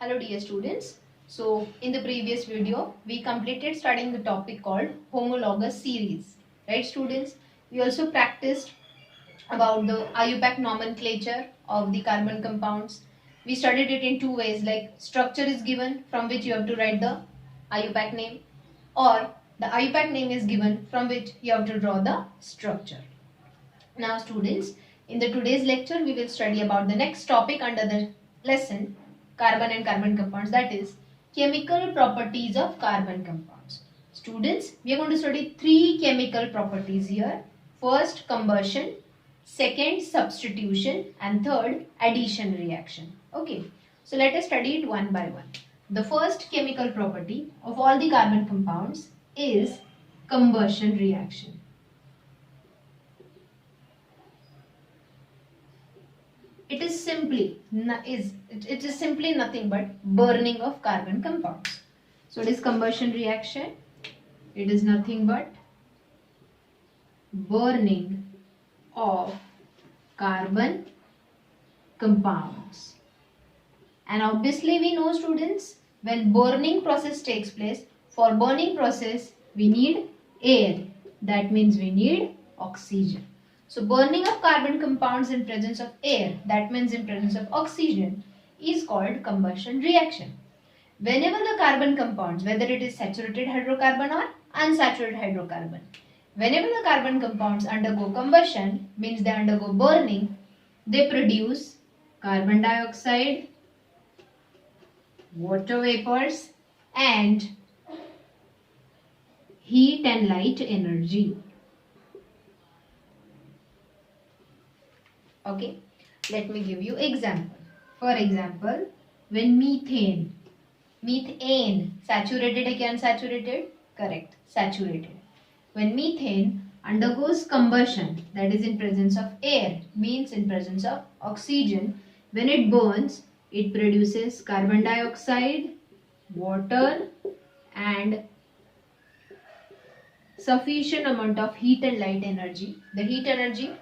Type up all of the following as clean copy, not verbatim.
Hello dear students. So in the previous video we completed studying the topic called homologous series. Right students? We also practiced about the IUPAC nomenclature of the carbon compounds. We studied it in two ways, like structure is given from which you have to write the IUPAC name, or the IUPAC name is given from which you have to draw the structure. Now students, in the today's lecture we will study about the next topic under the lesson, carbon and carbon compounds, that is chemical properties of carbon compounds. Students, we are going to study three chemical properties here. First, combustion, second, substitution, and third, addition reaction. Okay, so let us study it one by one. The first chemical property of all the carbon compounds is combustion reaction. It is simply nothing but burning of carbon compounds. So it is combustion reaction. It is nothing but burning of carbon compounds. And obviously we know students, when burning process takes place, for burning process we need air. That means we need oxygen. So burning of carbon compounds in presence of air, that means in presence of oxygen, is called combustion reaction. Whenever the carbon compounds, whether it is saturated hydrocarbon or unsaturated hydrocarbon, whenever the carbon compounds undergo combustion, means they undergo burning, they produce carbon dioxide, water vapors, and heat and light energy. Okay, let me give you example. For example, when methane, saturated है क्या unsaturated? Correct, saturated. When methane undergoes combustion, that is in presence of air, means in presence of oxygen, when it burns, it produces carbon dioxide, water, and sufficient amount of heat and light energy. The heat energy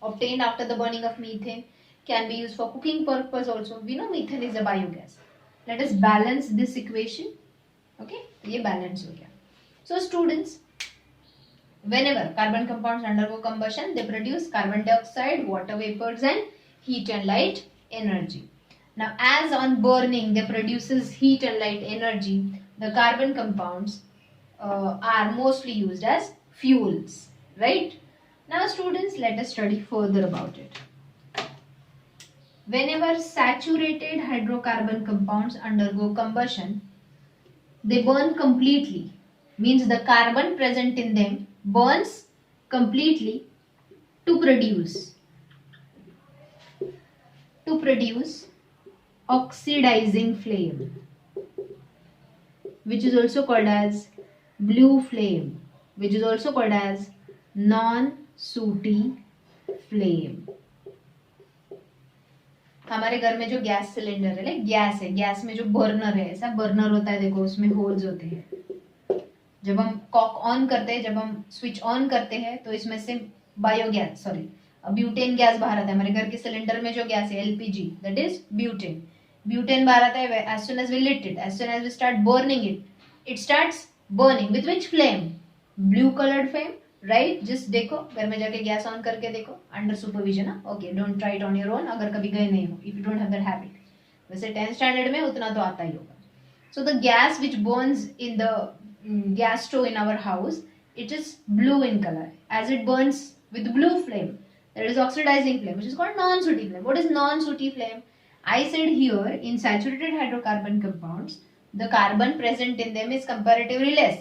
obtained after the burning of methane can be used for cooking purpose also. We know methane is a biogas. Let us balance this equation. Okay, ये balance हो गया. So students, whenever carbon compounds undergo combustion, they produce carbon dioxide, water vapors, and heat and light energy. Now, as on burning, they produces heat and light energy. The carbon compounds are mostly used as fuels, right? Now students, let us study further about it. Whenever saturated hydrocarbon compounds undergo combustion, they burn completely, means the carbon present in them burns completely to produce oxidizing flame, which is also called as blue flame, which is also called as non-sooty flame. हमारे घर में जो gas cylinder है, gas है, gas में जो burner है, ऐसा बर्नर होता है, देखो उसमें होल्स होते हैं. जब हम कॉक ऑन करते हैं, जब हम स्विच ऑन करते हैं, तो इसमें से बायोगैस ब्यूटेन गैस बाहर आता है. हमारे घर के सिलेंडर में जो गैस है एलपीजी, दैट इज ब्यूटेन बाहर आता है. As soon as we lit it, as soon as we start burning it starts burning with which flame? Blue colored flame, right? just देखो, घर में जाके गैस ऑन करके देखो, under supervision. Okay, don't try it on your own, अगर कभी गए नहीं हो, if you don't have that habit. वैसे 10th स्टैंडर्ड में उतना तो आता ही होगा. So the gas which Burns in the gas stove in our house, it is blue in color. As it burns with blue flame, there is oxidizing flame, which is called non-sooty flame. What is non-sooty flame? I said here, in saturated hydrocarbon compounds, the carbon present in them is comparatively less.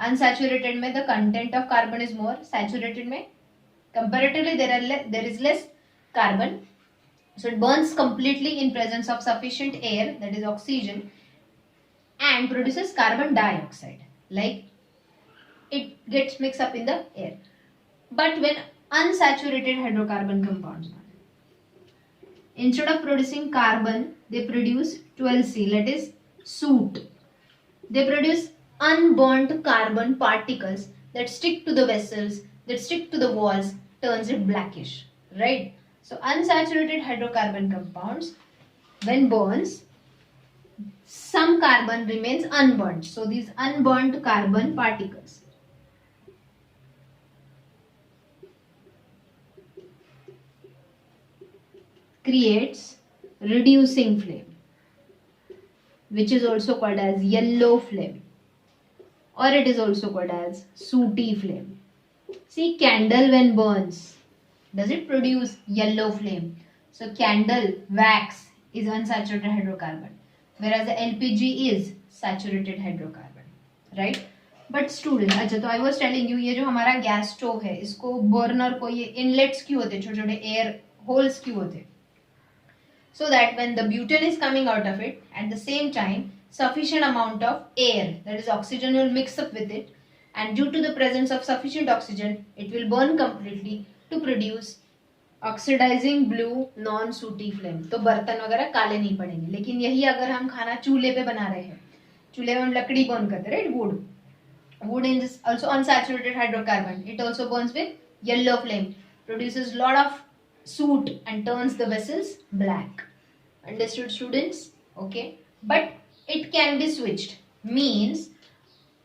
Unsaturated में the content of carbon is more. Saturated में comparatively there is less carbon. So it burns completely in presence of sufficient air, that is oxygen, and produces carbon dioxide. Like it gets mixed up in the air. But when unsaturated hydrocarbon compounds, instead of producing carbon, they produce 12C, that is soot. They produce unburnt carbon particles that stick to the vessels, that stick to the walls, turns it blackish, right? So unsaturated hydrocarbon compounds, when burns, some carbon remains unburnt. So these unburnt carbon particles creates reducing flame, which is also called as yellow flame, or it is also called as sooty flame. See, candle when burns, does it produce yellow flame? So candle wax is unsaturated hydrocarbon, whereas the LPG is saturated hydrocarbon, right? But student, अच्छा तो I was telling you, ये जो हमारा gas stove है, इसको burner को ये inlets क्यों होते, छोटे छोटे एयर होल्स क्यों होते, so that when the butane is coming out of it, at the same time sufficient amount of air, that is oxygen, will mix up with it, and due to the presence of sufficient oxygen it will burn completely to produce oxidising blue non sooty flame. तो बर्तन वगैरह काले नहीं पड़ेंगे. लेकिन यही अगर हम खाना चूल्हे पे बना रहे हैं, चूल्हे में हम लकड़ी बर्न करते हैं, right, would is also unsaturated hydrocarbon, it also burns with yellow flame, produces lot of soot and turns the vessels black. Understood, students? Okay, but it can be switched, means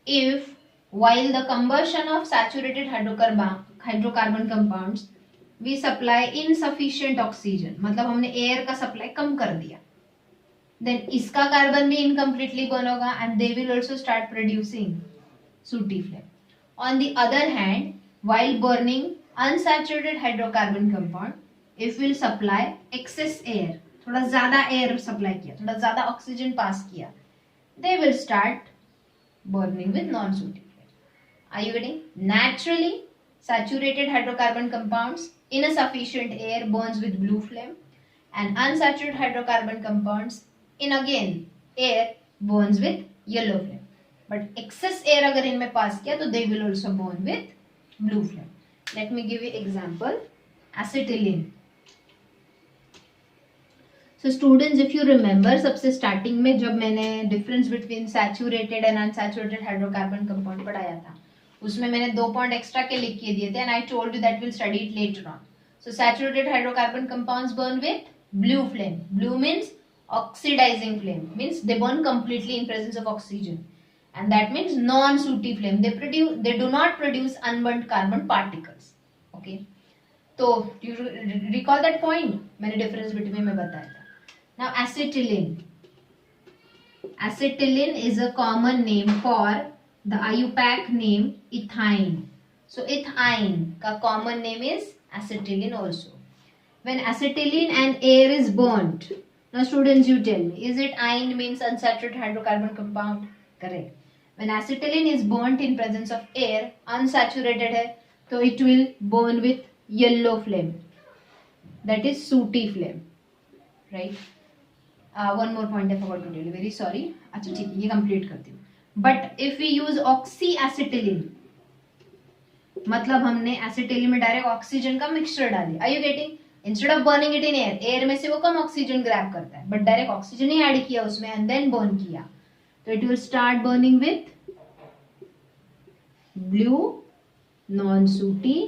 if while the combustion of saturated hydrocarbon compounds we supply insufficient oxygen, मतलब हमने air का supply कम कर दिया, then इसका carbon भी incompletely burn होगा and they will also start producing sooty flame. On the other hand, while burning unsaturated hydrocarbon compound, if we'll supply excess air, थोड़ा ज्यादा एयर सप्लाई किया, थोड़ा ज्यादा ऑक्सीजन पास किया, they will start burning with non-sooty flame. Are you getting? Naturally, saturated hydrocarbon compounds in a sufficient air burns with blue flame, and unsaturated hydrocarbon compounds in again air burns with yellow flame. But excess air अगर इनमें पास किया तो they will also burn with blue flame. Let me give you example. Acetylene. So students, if you remember, सबसे starting में जब मैंने difference between saturated and unsaturated hydrocarbon compound पढ़ाया था, उसमें मैंने 2 पॉइंट एक्स्ट्रा के लिख के दिए थे, and I told you that we'll study it later on. So saturated hydrocarbon compounds burn with blue flame. Blue means oxidizing flame, means they burn completely in presence of oxygen, and that means non-sooty flame. They do not produce unburnt carbon particles. Okay, तो you recall that point, मैंने difference between में बताया था. Now acetylene. Acetylene is a common name for the IUPAC name ethine. So ethine का common name is acetylene also. When acetylene and air is burnt, now students you tell me, is it ine means unsaturated hydrocarbon compound? Correct. When acetylene is burnt in presence of air, unsaturated है, so it will burn with yellow flame, that is sooty flame, right? One more point I forgot to tell you, very sorry. अच्छा ठीक है, ये complete करती हूँ. But if we use oxyacetylene, मतलब हमने acetylene में डायरेक्ट ऑक्सीजन का मिक्सचर डाली. Are you getting? Instead of burning it in air, air में से वो कम ऑक्सीजन ग्रैब करता है, but direct oxygen he add किया उसमें and then burn किया, तो it will start burning with blue non-sooty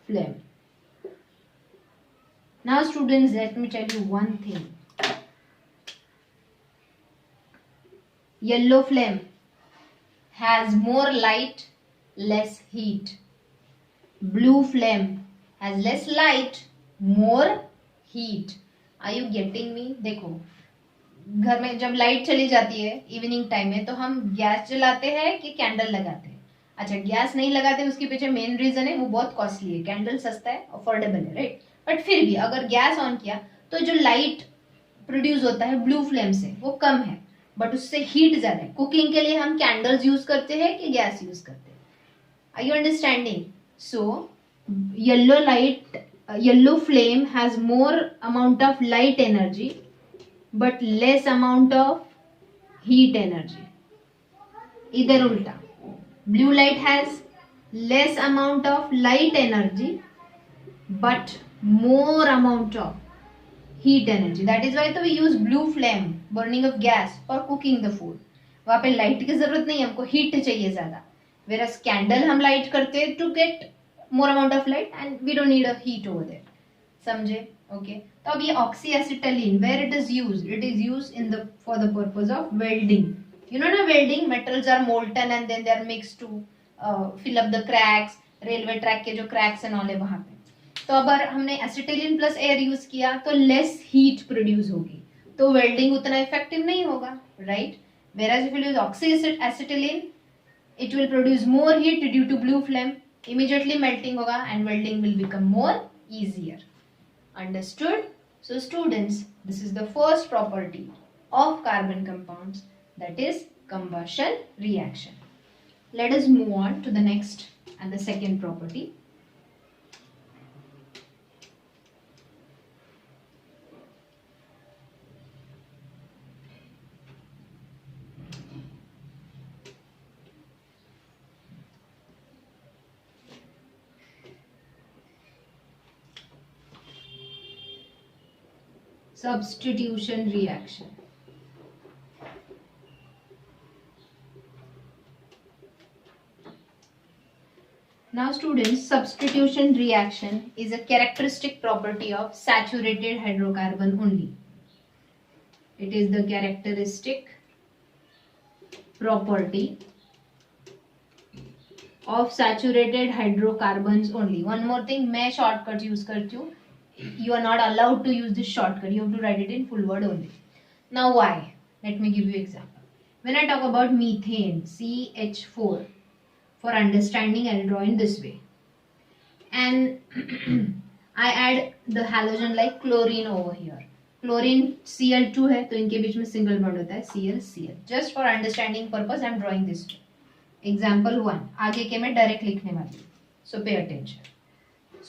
flame. Now students, let me tell you one thing. Yellow flame has more light, less heat. Blue flame has less light, more heat. Are you getting me? देखो, घर में जब light चली जाती है evening time में, तो हम गैस जलाते हैं कि कैंडल लगाते हैं? अच्छा, गैस नहीं लगाते, उसके पीछे मेन रीजन है वो बहुत कॉस्टली है. कैंडल सस्ता है, अफोर्डेबल है, राइट? बट फिर भी अगर गैस ऑन किया तो जो लाइट प्रोड्यूस होता है ब्लू फ्लेम से वो कम है, बट उससे हीट ज्यादा है. कुकिंग के लिए हम कैंडल्स यूज करते हैं कि गैस यूज करते हैं? Are you understanding? So yellow flame has more amount of light energy but less amount of heat energy. इधर उल्टा, blue light has less amount of light energy but more amount of heat energy. That is why तो we use blue flame, burning of gas for cooking the food. वहाँ पे light की जरूरत नहीं, हमको heat चाहिए ज्यादा. Whereas कैंडल हम लाइट करते हैं to get more amount of light and we don't need a heat over there. समझे? ओके तो अब ये oxyacetylene where it is used in the for the purpose of welding. You know ना welding, metals are molten and then they are mix to fill up the cracks, railway track के जो cracks and all है वहां पे. तो अगर हमने acetylene plus air use किया तो लेस हीट प्रोड्यूस होगी, तो वेल्डिंग उतना इफेक्टिव नहीं होगा, right. Whereas if you use oxyacetylene, it will produce more heat due to blue flame, immediately melting होगा and welding will become more easier. Understood? So students, this is the first property of carbon compounds, that is combustion reaction. Let us move on to the next and the second property. Substitution reaction. Now students, substitution reaction is a characteristic property of saturated hydrocarbon only. It is the characteristic property of saturated hydrocarbons only. One more thing, मैं shortcut use करती हूँ. You are not allowed to use this shortcut. You have to write it in full word only. Now why? Let me give you example. When I talk about methane, CH4, for understanding I'll draw in this way. And I add the halogen like chlorine over here. Chlorine Cl2 है तो इनके बीच में single bond होता है Cl. Just for understanding purpose I am drawing this way. Example 1. आगे के मैं direct लिखने वाली हूँ. So pay attention.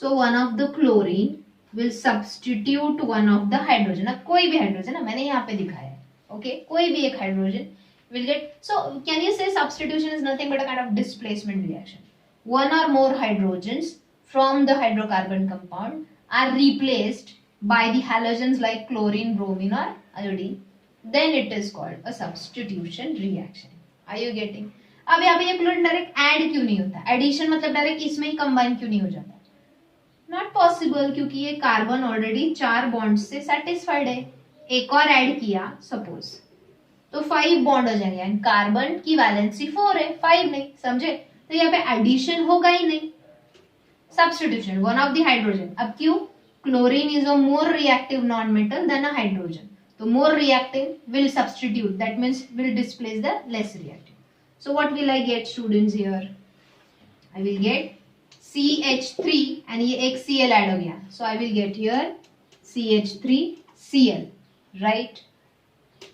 So one of the chlorine will substitute one of the hydrogen. अब कोई भी हाइड्रोजन, मैंने यहाँ पे दिखाया है, ओके, कोई भी एक hydrogen will get. So can you say substitution is nothing but a kind of displacement reaction? One or more hydrogens from the hydrocarbon compound are replaced by the halogens like chlorine, bromine or iodine. Then it is called a substitution reaction. Are you getting? अब यहाँ पे ये chlorine direct add क्यों नहीं होता? Addition मतलब direct इसमें ही combine क्यों नहीं हो जाता? नॉट पॉसिबल, क्योंकि ये कार्बन ऑलरेडी 4 बॉन्ड से सेटिस्फाइड है. एक और ऐड किया सपोज तो 5 बॉन्ड हो जाएंगे एंड कार्बन की वैलेंसी 4 है, 5 नहीं, समझे? तो यहाँ पे एडिशन होगा ही नहीं. Substitution, one of the hydrogen. अब क्यों? Chlorine is a more reactive non metal than a hydrogen, तो more reactive will substitute, that means will displace the less reactive. So what will I get students here? I will get CH3 and ये एक Cl add हो गया, so I will get here CH3Cl, right?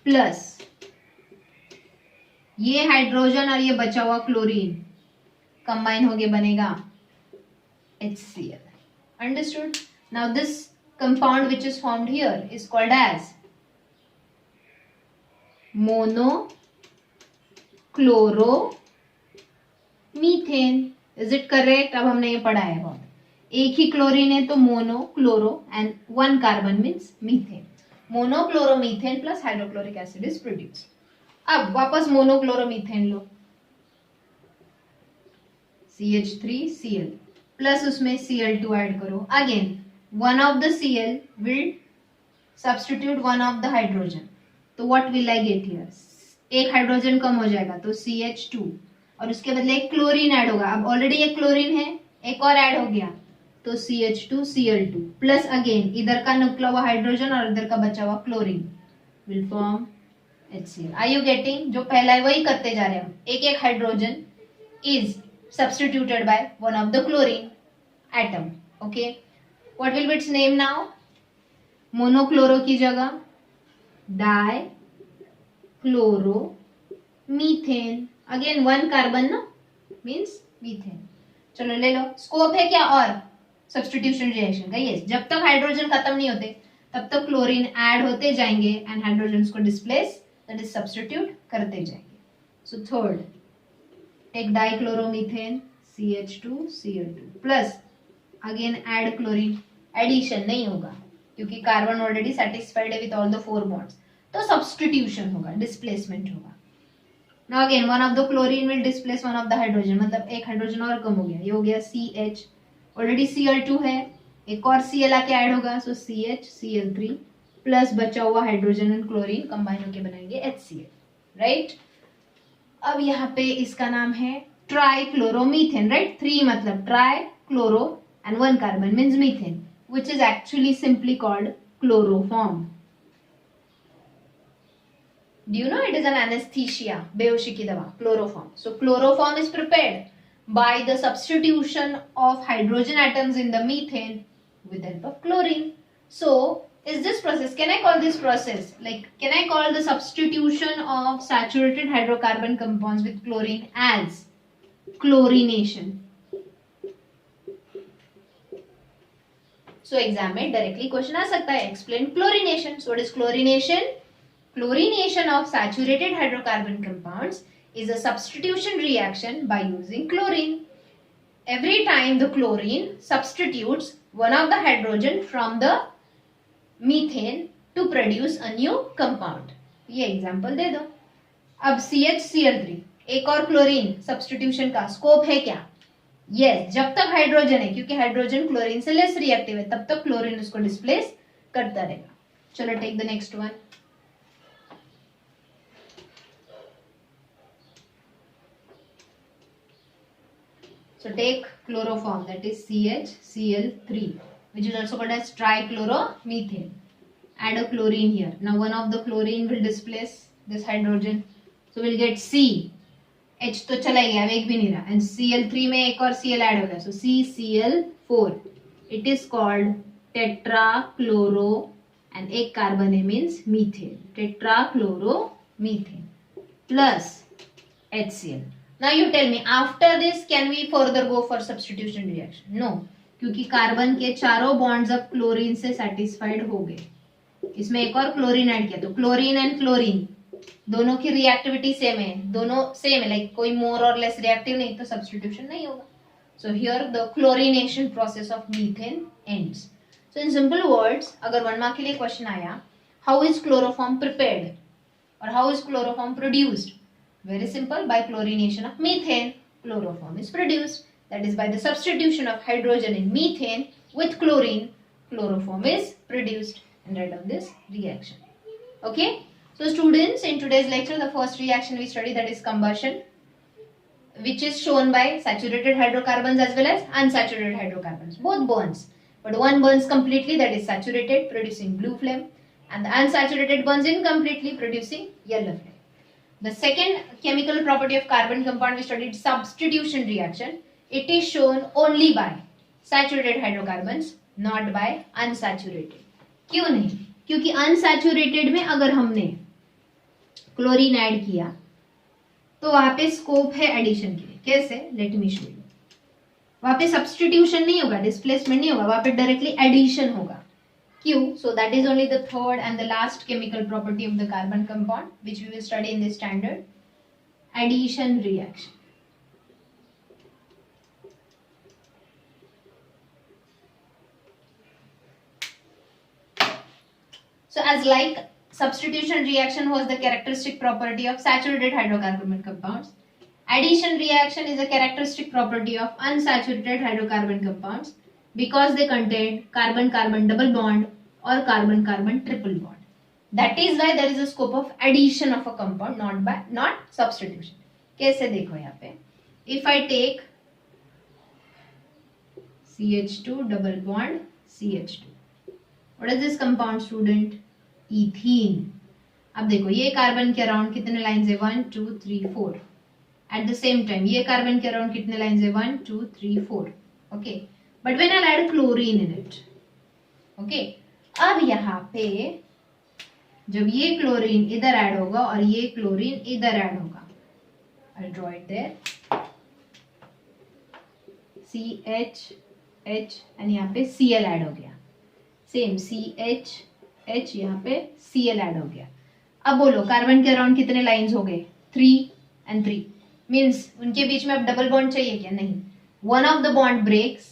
Plus ये hydrogen और ये बचा हुआ chlorine combine होके बनेगा HCl. Understood? Now this compound which is formed here is called as monochloromethane. Is it correct? अब हमने ये पढ़ा है बहुत. एक ही क्लोरीन है तो mono, chloro and 1 carbon means methane. Monochloromethane plus hydrochloric acid is produce. अब वापस मोनोक्लोरोमीथेन लो, CH3Cl प्लस उसमें Cl2 ऐड करो. Again one of the Cl will substitute one of the hydrogen, तो what will I get here? एक hydrogen कम हो जाएगा तो CH2 और उसके बदले एक क्लोरीन ऐड होगा. अब ऑलरेडी एक क्लोरीन है, एक और ऐड हो गया तो CH2Cl2 प्लस अगेन इधर का निकला हुआ हाइड्रोजन और इधर का बचा हुआ chlorine will form HCl. Are you getting? जो पहला है वही करते जा रहे हैं हम. एक एक hydrogen is substituted by one of the chlorine atom. Okay, what will be it's name now? Monochloro की जगह die chloro methane. Again 1 carbon ना, मीन्स मीथेन. चलो ले लो. स्कोप है क्या और सब्स्टिट्यूशन रिएक्शन का? यस. जब तक हाइड्रोजन खत्म नहीं होते तब तक क्लोरीन ऐड होते जाएंगे एंड हाइड्रोजन को डिस्प्लेस, दैट इज सब्स्टिट्यूट करते जाएंगे. So third, take dichloromethane CH2Cl2 plus again add chlorine. Addition नहीं होगा क्योंकि कार्बन ऑलरेडी सेटिस्फाइड है विद ऑल द 4 बॉन्ड्स, तो सब्स्टिट्यूशन होगा, डिस्प्लेसमेंट होगा. Now again one of the chlorine will displace one of the hydrogen, मतलब एक hydrogen और कम हो गया, ये हो गया CH. ऑलरेडी Cl2 है, एक और Cl आके ऐड होगा, सो CH Cl3 प्लस बचा हुआ हाइड्रोजन एंड क्लोरीन कंबाइन होके बनाएंगे HCl, राइट। अब यहाँ पे इसका नाम है ट्राइक्लोरोमीथेन, राइट। 3 मतलब try, chloro and 1 carbon means methane, which is actually simply called chloroform. Do you know it is an anesthesia? बेहोशी की दवा, chloroform. So chloroform is prepared by the substitution of hydrogen atoms in the methane with the help of chlorine. So is this process, can I call this process, like can I call the substitution of saturated hydrocarbon compounds with chlorine as chlorination? So exam में directly question आ सकता है, explain chlorination. So what is chlorination? Chlorination of saturated hydrocarbon compounds is a substitution reaction by using chlorine. Every time the chlorine substitutes one of the hydrogen from the methane to produce a new compound. ये example दे दो. अब CHCl3 एक और chlorine substitution का scope है क्या? Yes, जब तक हाइड्रोजन है, क्योंकि हाइड्रोजन क्लोरीन से लेस रिएक्टिव है, तब तक क्लोरीन उसको डिस्प्लेस करता रहेगा. चलो take the next one. So take chloroform, that is CHCl3, which is also called as trichloromethane. Add a chlorine here. Now one of the chlorine will displace this hydrogen, so we'll get C. H तो चला गया, अब एक भी नहीं रहा, and Cl3 में एक और Cl ऐड हो गया, so CCl4. It is called tetrachloro and एक कार्बन है means methane. Tetrachloromethane plus HCl. Now you tell me, after this can we further go for substitution reaction? No, क्योंकि carbon के चारों बॉन्ड्स अब chlorine से satisfied हो गए. इसमें एक और क्लोरीन ऐड किया, तो क्लोरीन एंड क्लोरीन दोनों की रिएक्टिविटी सेम है, दोनों सेम है, लाइक कोई मोर और लेस रिएक्टिव नहीं, तो सब्स्टिट्यूशन नहीं होगा. So here the chlorination process of methane ends. So in simple words, अगर 1 मार्क के लिए क्वेश्चन आया, हाउ इज क्लोरोफॉर्म प्रिपेयर्ड और how is chloroform produced? Very simple, by chlorination of methane, chloroform is produced. That is by the substitution of hydrogen in methane with chlorine, chloroform is produced. And write down this reaction. Okay. So students, in today's lecture, the first reaction we study, that is combustion, which is shown by saturated hydrocarbons as well as unsaturated hydrocarbons. Both burns, but one burns completely, that is saturated, producing blue flame, and the unsaturated burns incompletely, producing yellow flame. The second chemical property of carbon compound we studied, substitution reaction. It is shown only by saturated hydrocarbons, not by unsaturated. क्यों नहीं? क्योंकि unsaturated में अगर हमने chlorine add किया तो वहां पे स्कोप है एडिशन के लिए. कैसे? Let me show you. वहां पे सब्स्टिट्यूशन नहीं होगा, डिस्प्लेसमेंट नहीं होगा, वहां पे डायरेक्टली एडिशन होगा. Q. So that is only the third and the last chemical property of the carbon compound, which we will study in this standard, addition reaction. So as like substitution reaction was the characteristic property of saturated hydrocarbon compounds, addition reaction is a characteristic property of unsaturated hydrocarbon compounds, because they contain carbon-carbon double bond or carbon-carbon triple bond. That is why there is a scope of addition of a compound, not substitution. कैसे देखो यहाँ पे, if I take CH2 double bond CH2, what is this compound student? Ethene. अब देखो ये carbon के around कितने lines है? 1 2 3 4. At the same time ये कार्बन के अराउंड कितने लाइन्स है? 1 2 3 4. Okay. But when I'll add chlorine in it, okay, अब यहाँ पे जब ये क्लोरीन इधर ऐड होगा और ये क्लोरीन इधर ऐड होगा, I'll draw it there, CH and यहाँ पे Cl ऐड हो गया, सेम CH यहाँ पे Cl ऐड हो गया. अब बोलो कार्बन के अराउंड कितने लाइंस हो गए? 3 and 3. मीन्स उनके बीच में अब डबल बॉन्ड चाहिए क्या? नहीं. One of the bond breaks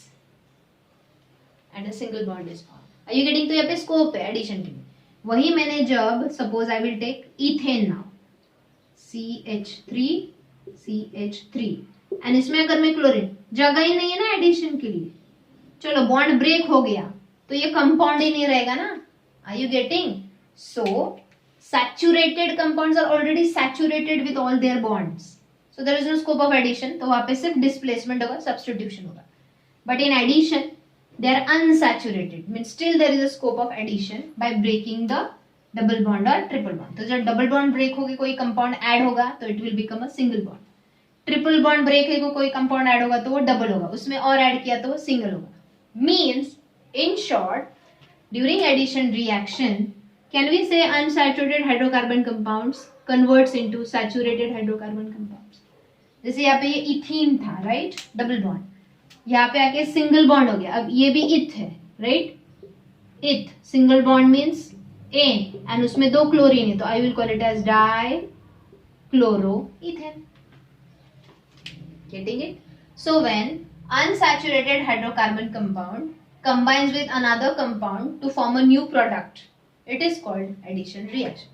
and a single bond is formed. Are you getting? तो यहाँ पे स्कोप है एडिशन के लिए. वही मैंने जब suppose I will take ethane now, CH3 and इसमें अगर मैं क्लोरीन, जगह ही नहीं है ना एडिशन के लिए, चलो बॉन्ड ब्रेक हो गया तो ये कंपाउंड ही नहीं रहेगा ना. Are you getting? So saturated compounds are already saturated with all their bonds, so there is no scope of addition. तो वहां पे सिर्फ डिस्प्लेसमेंट होगा, सब्स्टिट्यूशन होगा. But in addition they are unsaturated, means still there is a scope of addition by breaking the double bond or triple bond. तो जब double bond break होगी कोई कंपाउंड ऐड होगा तो it will become a single bond. Triple bond break है कोई compound add होगा तो वो डबल होगा, उसमें और ऐड किया तो वो सिंगल होगा. Means in short during addition reaction can we say unsaturated hydrocarbon compounds converts into saturated hydrocarbon compounds. जैसे यहाँ पे ये इथीन था, राइट, डबल बॉन्ड, यहाँ पे आके सिंगल बॉन्ड हो गया. अब ये भी इथ है, right, eth single bond means ane and उसमें 2 क्लोरीन है तो I will call it as dichloroethane. Getting it? So when unsaturated hydrocarbon compound combines with another compound to form a new product, it is called addition reaction.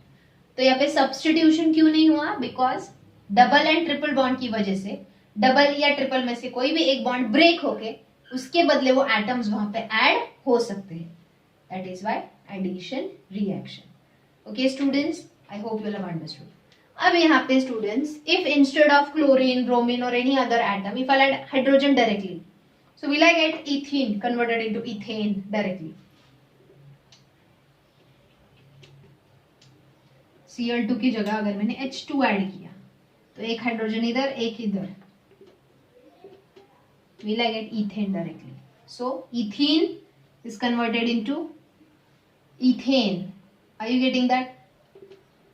तो यहाँ पे substitution क्यों नहीं हुआ? Because double and triple bond की वजह से double या ट्रिपल में से कोई भी एक बॉन्ड ब्रेक होके उसके बदले वो एटम्स वहां पे ऐड हो सकते हैं. That is why addition reaction. Okay students, I hope you have understood. अब यहाँ पे students, if instead of chlorine, bromine और any other atom, if I add hydrogen directly, so will I get ethene converted into ethane directly? Cl2 की जगह अगर मैंने H2 add किया तो एक हाइड्रोजन इधर एक इधर, will I get ethane directly? So ethene is converted into ethane. Are you getting that?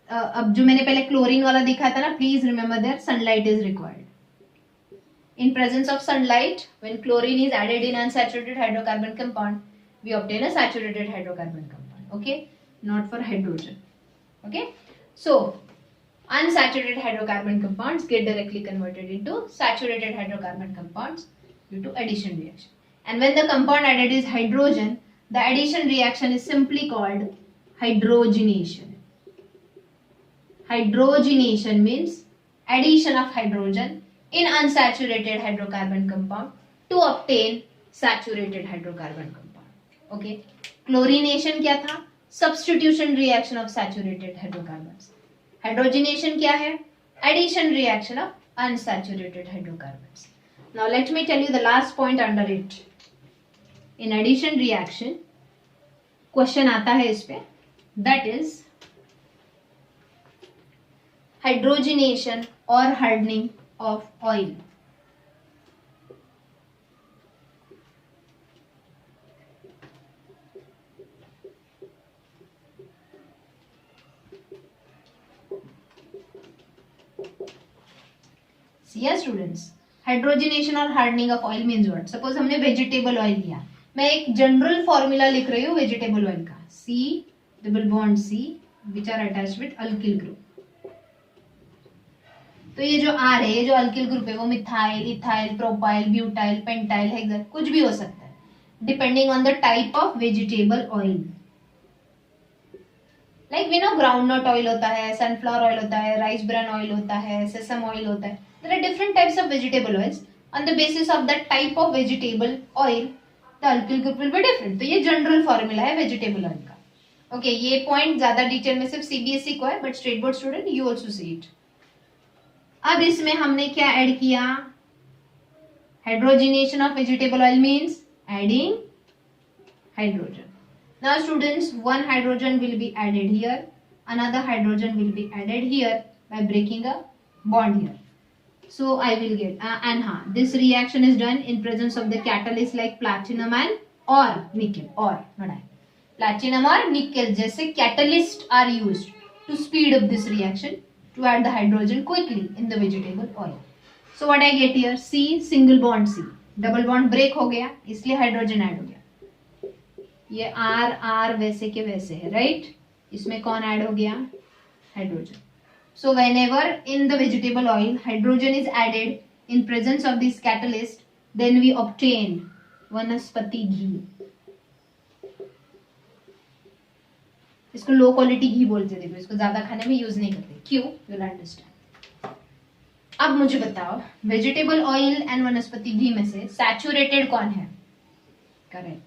अब जो मैंने पहले क्लोरीन वाला दिखाया था ना, please remember that sunlight is required. In presence of sunlight, when chlorine is added in unsaturated hydrocarbon compound, we obtain a saturated hydrocarbon compound. Okay, not for hydrogen. Okay, so unsaturated hydrocarbon compounds get directly converted into saturated hydrocarbon compounds due to addition reaction. And when the compound added is hydrogen, the addition reaction is simply called hydrogenation. Hydrogenation means addition of hydrogen in unsaturated hydrocarbon compound to obtain saturated hydrocarbon compound. Okay, chlorination क्या था? Substitution reaction of saturated hydrocarbons. Hydrogenation क्या है? Addition reaction of unsaturated hydrocarbons. Now let me tell you the last point under it. In addition reaction, question आता है इस पे, that is hydrogenation or hardening of oil. See students, hydrogenation और hardening of oil means what? Suppose हमने vegetable oil लिया, मैं एक general formula लिख रही हूँ वेजिटेबल ऑयल का, C double bond C which are attached with alkyl group. तो ये जो R है, ये जो अल्किल ग्रुप है, वो methyl, ethyl, propyl, butyl, pentyl, hexyl, कुछ भी हो सकता है depending on the type of vegetable oil. Like we know groundnut oil होता है, सनफ्लावर ऑयल होता है, राइस ब्रान ऑयल होता है, सेसम ऑयल होता है. There are different types of vegetable oils. On the basis of that type of vegetable oil the alkyl group will be different. तो ये जनरल फॉर्मूला है वेजिटेबल ऑयल का. ओके, ये point ज्यादा डिटेल में सिर्फ सीबीएसई को है, but state board student you also see it. अब इसमें हमने क्या ऐड किया? Hydrogenation of vegetable oil means adding hydrogen. Now students, one hydrogen will be added here, another hydrogen will be added here by breaking a bond here. So I will get and this reaction is done in presence of the catalyst like platinum and or nickel, or not I, platinum or nickel जैसे catalyst are used to speed up this reaction to add the hydrogen quickly in the vegetable oil. So what I get here? C single bond C, double bond break हो गया इसलिए hydrogen add हो गया. ये R R वैसे के वैसे है, राइट? इसमें कौन ऐड हो गया? Hydrogen. So whenever in the vegetable oil hydrogen is added in presence of this catalyst, then we obtain वनस्पति घी. इसको लो क्वालिटी घी बोलते थे, इसको ज्यादा खाने में यूज नहीं करते. क्यों? you'll understand. अब मुझे बताओ, वेजिटेबल ऑयल एंड वनस्पति घी में से सैचुरेटेड कौन है? Correct.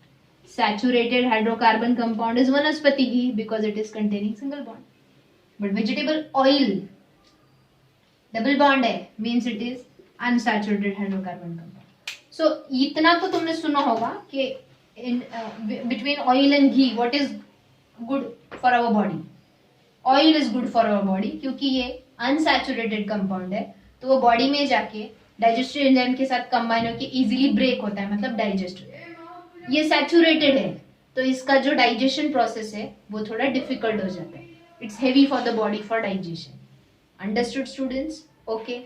Saturated hydrocarbon compound is vanaspati ghee because it is containing single bond. But vegetable oil double bond है, means it is unsaturated hydrocarbon compound. So इतना तो तुमने सुना होगा कि between oil and ghee what is good for our body. Oil is good for our body क्योंकि ये unsaturated compound है, तो वो बॉडी में जाके डाइजेस्टिव एंजाइम के साथ कंबाइन होकर इजीली ब्रेक होता है, मतलब डाइजेस्ट होता है. ये सैचुरेटेड है तो इसका जो डाइजेशन प्रोसेस है वो थोड़ा डिफिकल्ट हो जाता है. It's heavy for the body for digestion. Understood students? Okay.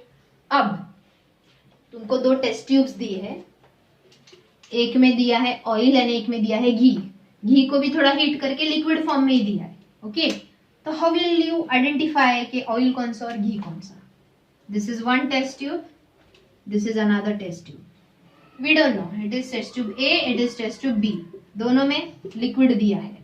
अब तुमको 2 टेस्ट ट्यूब्स दिए हैं, एक में दिया है ऑयल एंड एक में दिया है घी. घी को भी थोड़ा हीट करके लिक्विड फॉर्म में ही दिया है. ओके, तो हाउ विल यू आइडेंटिफाई कि ऑयल कौन सा और घी कौन सा? This is one test tube, this is another test tube. We don't know, it is test tube A, it is test tube B. दोनों में लिक्विड दिया है,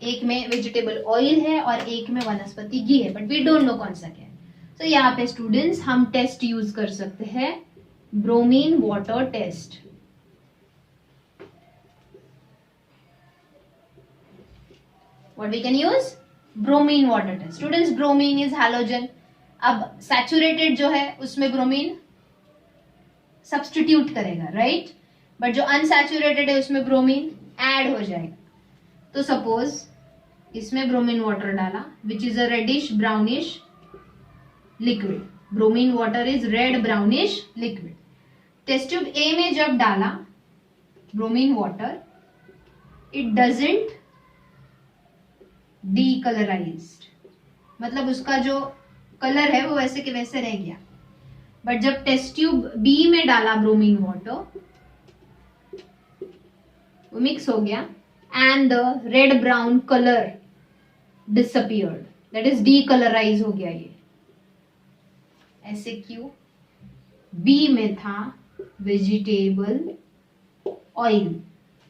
एक में वेजिटेबल ऑयल है और एक में वनस्पति घी है, बट वी डोंट नो कौन सा क्या है. तो यहाँ पे स्टूडेंट्स हम टेस्ट यूज कर सकते हैं, bromine water test. What we can use? Bromine water test. Students, bromine is halogen. अब सैचुरेटेड जो है उसमें ब्रोमीन सब्सटीट्यूट करेगा, राइट? बट जो अनसैचुरेटेड है उसमें ब्रोमीन ऐड हो जाएगा. तो सपोज इसमें ब्रोमीन वाटर डाला which is a reddish brownish liquid. Bromine water is red brownish liquid. Test tube A में जब डाला bromine water, it doesn't decolourised, मतलब उसका जो कलर है वो वैसे के वैसे रह गया. बट जब टेस्ट ट्यूब बी में डाला ब्रोमीन वाटर, वो मिक्स हो गया and the red brown colour disappeared, that is decolourise हो गया. ये ऐसे क्यों? बी में था vegetable oil.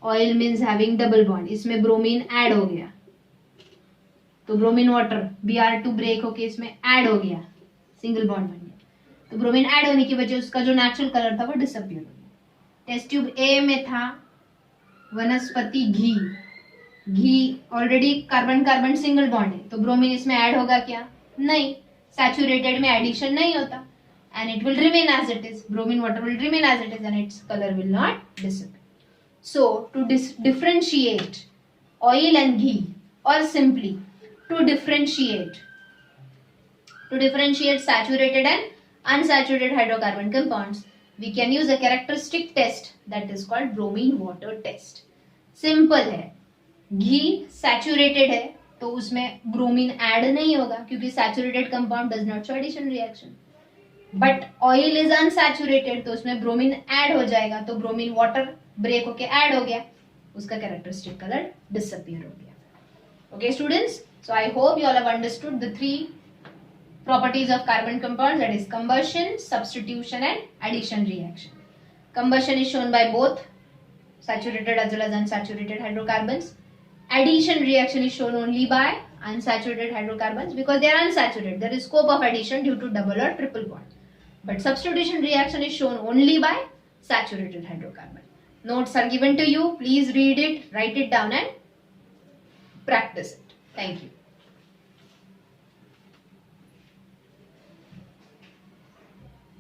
Oil means having double bond, इसमें ब्रोमीन ऐड हो गया तो ब्रोमीन वाटर Br2 ब्रेक होके इसमें ऐड हो गया, सिंगल बॉन्ड बन गया. तो ब्रोमीन ऐड होने की वजह उसका जो नेचुरल कलर था वो डिसअपियर हो गया. टेस्ट ट्यूब ए में था वनस्पति घी. घी already carbon carbon single bond है, तो ब्रोमीन इसमें ऐड होगा क्या? नहीं. सैचुरेटेड में एडिशन नहीं होता and it will remain as it is. Bromine water will remain as it is and its color will not disappear. So to differentiate oil and ghee, or simply to differentiate saturated and unsaturated hydrocarbon compounds, we can use a characteristic test that is called bromine water test. Simple है. घी saturated है तो उसमें bromine add नहीं होगा क्योंकि saturated compound does not show addition reaction. But oil is unsaturated तो उसमें bromine add हो जाएगा, तो ब्रोमीन वाटर ब्रेक होके ऐड हो गया, उसका कैरेक्टरिस्टिक कलर डिसअपियर हो गया. Okay students, so I hope you all have understood the 3 properties of carbon compounds, that is combustion, substitution and addition reaction. Combustion is shown by both saturated as well as unsaturated hydrocarbons. Addition reaction is shown only by unsaturated hydrocarbons because they are unsaturated. There is scope of addition due to double or triple bond. But substitution reaction is shown only by saturated hydrocarbon. Notes are given to you. Please read it, write it down and practice it. Thank you.